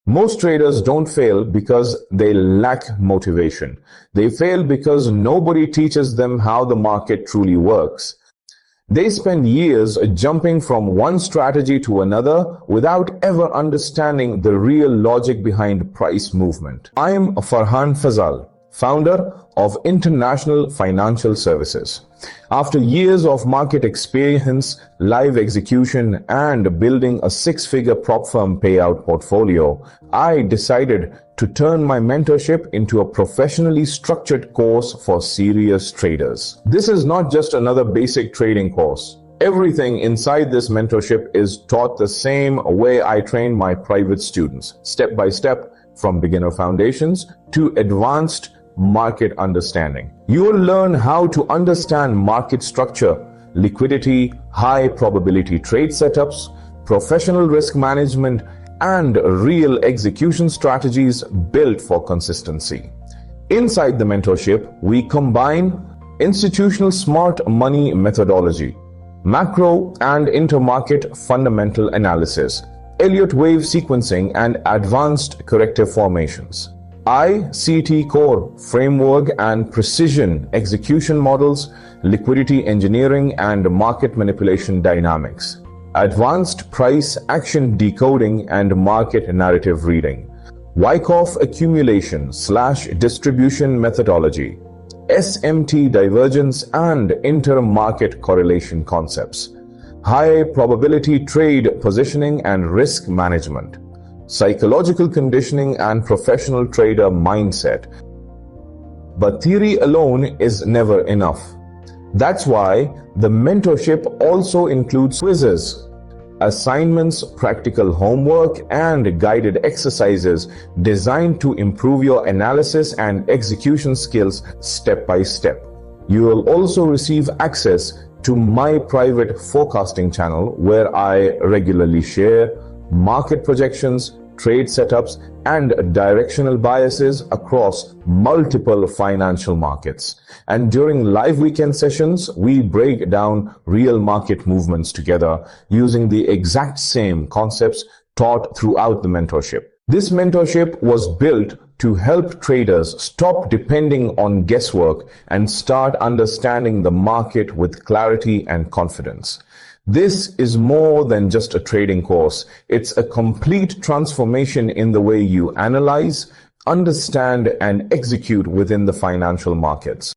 Most traders don't fail because they lack motivation. They fail because nobody teaches them how the market truly works. They spend years jumping from one strategy to another without ever understanding the real logic behind price movement. I am Farhan Fazal, founder of International Financial Services. After years of market experience, live execution, and building a six-figure prop firm payout portfolio, I decided to turn my mentorship into a professionally structured course for serious traders. This is not just another basic trading course. Everything inside this mentorship is taught the same way I train my private students, step by step, from beginner foundations to advanced market understanding. You will learn how to understand market structure, liquidity, high probability trade setups, professional risk management, and real execution strategies built for consistency. Inside the mentorship, we combine institutional smart money methodology, macro and intermarket fundamental analysis, Elliott wave sequencing, and advanced corrective formations, ICT core framework and precision execution models, liquidity engineering and market manipulation dynamics, advanced price action decoding and market narrative reading, Wyckoff accumulation/distribution methodology, SMT divergence and intermarket correlation concepts, high probability trade positioning and risk management, psychological conditioning and professional trader mindset. But theory alone is never enough. That's why the mentorship also includes quizzes, assignments, practical homework, and guided exercises designed to improve your analysis and execution skills step by step. You will also receive access to my private forecasting channel where I regularly share market projections, trade setups, and directional biases across multiple financial markets. And during live weekend sessions, we break down real market movements together using the exact same concepts taught throughout the mentorship. This mentorship was built to help traders stop depending on guesswork and start understanding the market with clarity and confidence. This is more than just a trading course. It's a complete transformation in the way you analyze, understand, and execute within the financial markets.